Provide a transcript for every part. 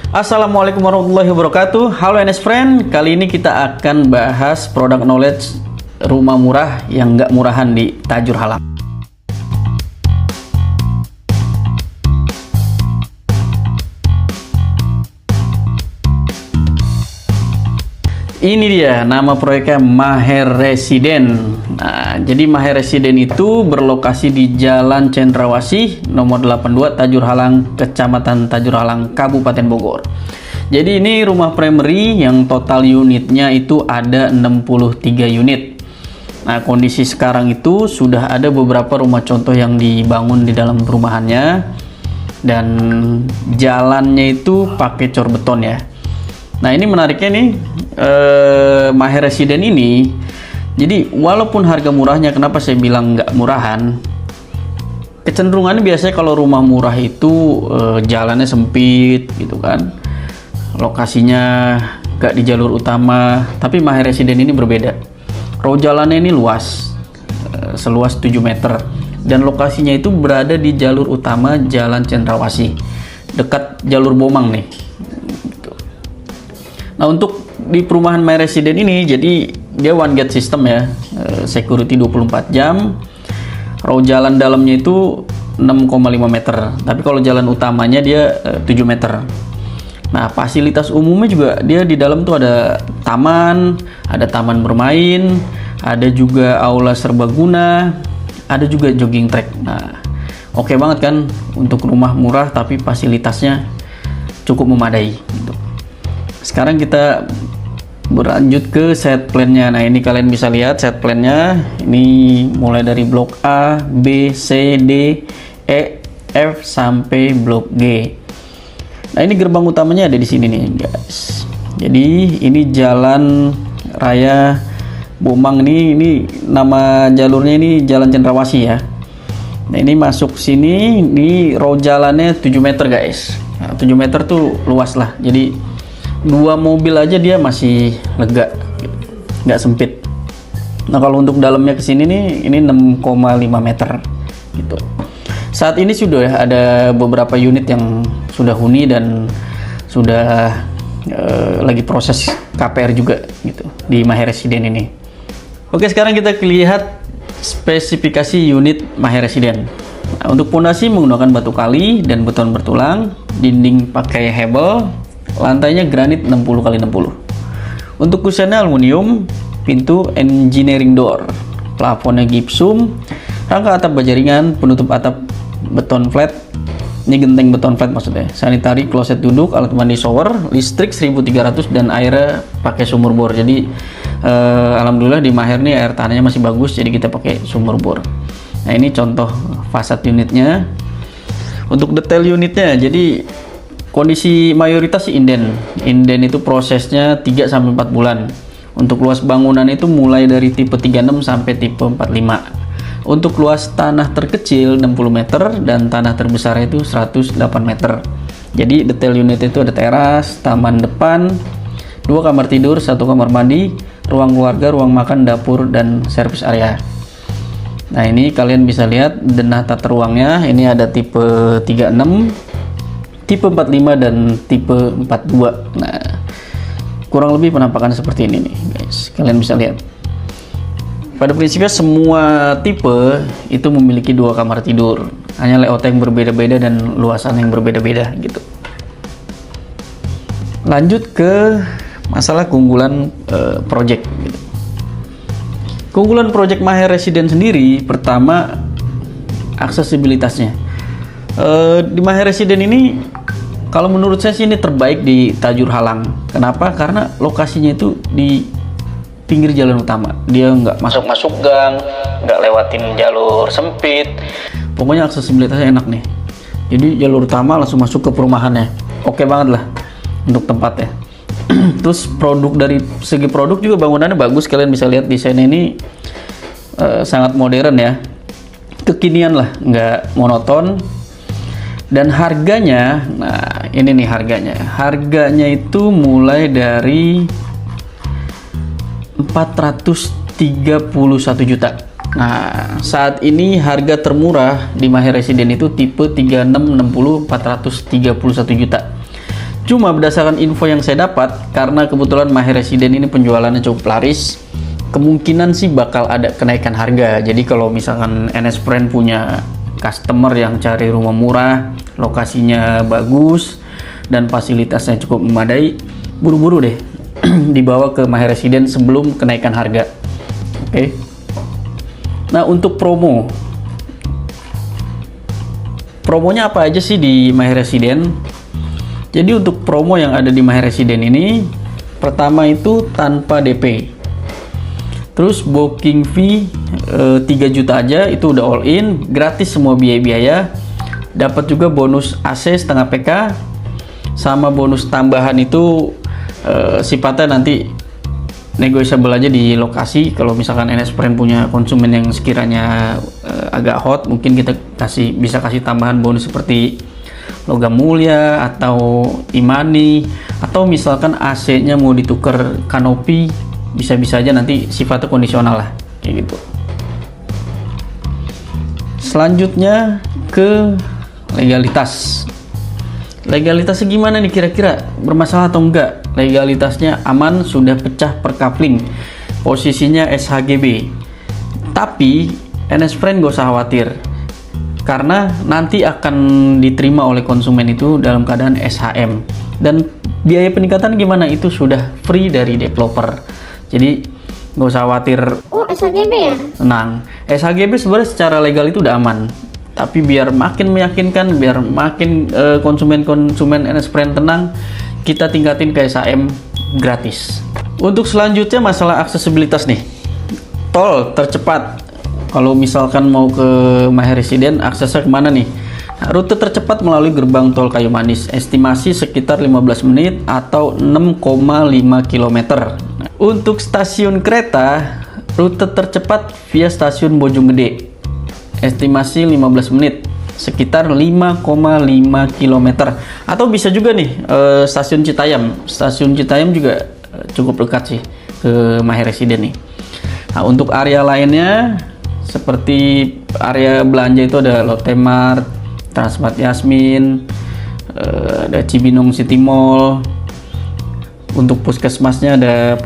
Assalamualaikum warahmatullahi wabarakatuh. Halo NS Friend, kali ini kita akan bahas produk knowledge rumah murah yang nggak murahan di Tajur Halang. Ini dia nama proyeknya Maher Residen. Nah, jadi Maher Residen itu berlokasi di Jalan Cendrawasih nomor 82 Tajur Halang, Kecamatan Tajur Halang, Kabupaten Bogor. Jadi ini rumah primary yang total unitnya itu ada 63 unit. Nah, kondisi sekarang itu sudah ada beberapa rumah contoh yang dibangun di dalam perumahannya dan jalannya itu pakai cor beton ya. Nah, ini menariknya nih, Maher Residen ini, jadi walaupun harga murahnya, kenapa saya bilang nggak murahan, kecenderungannya biasanya kalau rumah murah itu jalannya sempit gitu kan, lokasinya nggak di jalur utama. Tapi Maher Residen ini berbeda, row jalannya ini luas, seluas 7 meter, dan lokasinya itu berada di jalur utama Jalan Cendrawasih, dekat jalur Bomang nih. Nah, untuk di perumahan Maher Residen ini, jadi dia one gate system ya, security 24 jam, row jalan dalamnya itu 6,5 meter, tapi kalau jalan utamanya dia 7 meter. Nah, fasilitas umumnya juga dia di dalam tuh ada taman bermain, ada juga aula serbaguna, ada juga jogging track. Nah, oke banget kan untuk rumah murah tapi fasilitasnya cukup memadai gitu. Sekarang kita berlanjut ke set plan-nya. Nah, ini kalian bisa lihat set plan-nya. Ini mulai dari blok A, B, C, D, E, F sampai blok G. Nah, ini gerbang utamanya ada di sini nih, guys. Jadi ini jalan raya Bomang ini nama jalurnya ini Jalan Cendrawasih ya. Nah, ini masuk sini, ini row jalannya 7 meter, guys. Nah, 7 meter tuh luas lah. Jadi 2 mobil aja dia masih lega, nggak sempit. Nah, kalau untuk dalamnya ke sini nih, ini 6,5 meter gitu. Saat ini sudah ada beberapa unit yang sudah huni dan sudah lagi proses KPR juga gitu di Maher Residen ini. Oke, sekarang kita lihat spesifikasi unit Maher Residen. Nah, untuk pondasi menggunakan batu kali dan beton bertulang, dinding pakai hebel, lantainya granit 60x60. Untuk kusennya aluminium, pintu engineering door, plafonnya gipsum, rangka atap baja ringan, penutup atap beton flat. Ini genteng beton flat maksudnya. Sanitary kloset duduk, alat mandi shower, listrik 1300 dan airnya pakai sumur bor. Jadi alhamdulillah di Maher nih air tanahnya masih bagus, jadi kita pakai sumur bor. Nah, ini contoh fasad unitnya. Untuk detail unitnya, jadi kondisi mayoritas sih inden. Inden itu prosesnya 3-4 bulan. Untuk luas bangunan itu mulai dari tipe 36 sampai tipe 45. Untuk luas tanah terkecil 60 meter dan tanah terbesar itu 108 meter. Jadi detail unit itu ada teras, taman depan, 2 kamar tidur, 1 kamar mandi, ruang keluarga, ruang makan, dapur, dan servis area. Nah, ini kalian bisa lihat denah tata ruangnya. Ini ada tipe 36, tipe 45 dan tipe 42. Nah, kurang lebih penampakan seperti ini nih, guys. Kalian bisa lihat. Pada prinsipnya semua tipe itu memiliki 2 kamar tidur. Hanya layout yang berbeda-beda dan luasan yang berbeda-beda gitu. Lanjut ke masalah keunggulan project gitu. Keunggulan project Maher Residen sendiri, pertama aksesibilitasnya. Di Maher Residen ini, kalau menurut saya sih ini terbaik di Tajur Halang. Kenapa? Karena lokasinya itu di pinggir jalan utama. Dia nggak masuk gang, nggak lewatin jalur sempit. Pokoknya aksesibilitasnya enak nih. Jadi jalur utama langsung masuk ke perumahannya. Oke banget lah untuk tempatnya. Terus dari segi produk juga bangunannya bagus. Kalian bisa lihat desainnya ini sangat modern ya. Kekinian lah, nggak monoton. Dan harganya, nah ini nih harganya. Harganya itu mulai dari 431 juta. Nah, saat ini harga termurah di Maher Residen itu tipe 3660 431 juta. Cuma berdasarkan info yang saya dapat, karena kebetulan My Resident ini penjualannya cukup laris, kemungkinan sih bakal ada kenaikan harga. Jadi kalau misalkan NS Brand punya customer yang cari rumah murah, lokasinya bagus, dan fasilitasnya cukup memadai, buru-buru deh dibawa ke My Resident sebelum kenaikan harga. Oke. Nah, untuk promonya apa aja sih di My Resident? Jadi untuk promo yang ada di My Resident ini, pertama itu tanpa DP. Terus booking fee 3 juta aja, itu udah all in, gratis semua biaya-biaya. Dapat juga bonus AC setengah PK, sama bonus tambahan itu sifatnya nanti negotiable aja di lokasi. Kalau misalkan NS Brand punya konsumen yang sekiranya agak hot, mungkin kita bisa kasih tambahan bonus seperti logam mulia atau imani, atau misalkan AC-nya mau ditukar kanopi, bisa-bisa aja nanti sifatnya kondisional lah, kayak gitu. Selanjutnya ke legalitas. Legalitasnya gimana nih kira-kira? Bermasalah atau enggak? Legalitasnya aman, sudah pecah per coupling, posisinya SHGB. Tapi NS Brand gak usah khawatir, karena nanti akan diterima oleh konsumen itu dalam keadaan SHM. Dan biaya peningkatan gimana? Itu sudah free dari developer. Jadi nggak usah khawatir. Oh, SHGB ya? Tenang, SHGB sebenarnya secara legal itu udah aman. Tapi biar makin meyakinkan, biar makin konsumen NS Brand tenang, kita tingkatin ke SHM gratis. Untuk selanjutnya masalah aksesibilitas nih. Tol tercepat. Kalau misalkan mau ke My Resident, aksesnya kemana nih? Nah, rute tercepat melalui gerbang tol Kayu Manis, estimasi sekitar 15 menit atau 6,5 km. Nah, untuk stasiun kereta, rute tercepat via stasiun Bojonggede, estimasi 15 menit, sekitar 5,5 km. Atau bisa juga nih stasiun Citayam. Stasiun Citayam juga cukup dekat sih ke My Resident nih. Nah, untuk area lainnya seperti area belanja itu ada Lotte Mart, Transmart Yasmin, ada Cibinong City Mall. Untuk puskesmasnya ada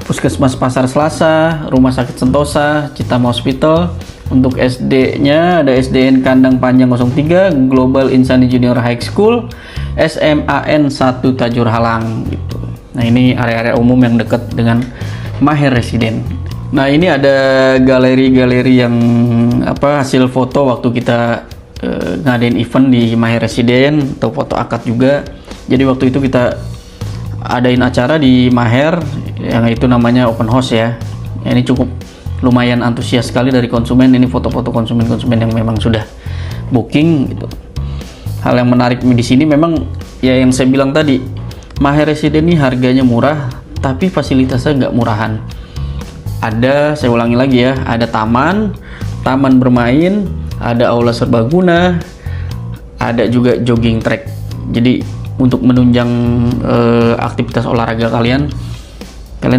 Puskesmas Pasar Selasa, Rumah Sakit Sentosa, Citama Hospital. Untuk SD-nya ada SDN Kandang Panjang 03, Global Insani Junior High School, SMAN 1 Tajur Halang gitu. Nah, ini area-area umum yang dekat dengan My Resident. Nah, ini ada galeri-galeri yang hasil foto waktu kita ngadain event di My Resident, atau foto akad juga. Jadi waktu itu kita adain acara di Maher yang itu namanya open house ya. Ini cukup lumayan antusias sekali dari konsumen. Ini foto-foto konsumen-konsumen yang memang sudah booking gitu. Hal yang menarik di sini memang ya yang saya bilang tadi, My Resident ini harganya murah tapi fasilitasnya nggak murahan. Saya ulangi lagi ya, ada taman bermain, ada aula serbaguna, ada juga jogging track. Jadi untuk menunjang aktivitas olahraga kalian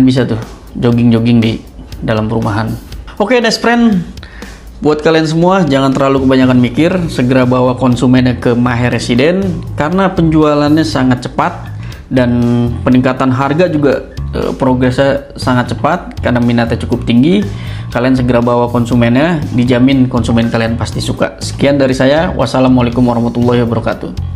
bisa tuh jogging di dalam perumahan. Oke, NS Brand, buat kalian semua jangan terlalu kebanyakan mikir, segera bawa konsumennya ke My Resident karena penjualannya sangat cepat dan peningkatan harga juga progresnya sangat cepat karena minatnya cukup tinggi. Kalian segera bawa konsumennya, dijamin konsumen kalian pasti suka. Sekian dari saya, wassalamualaikum warahmatullahi wabarakatuh.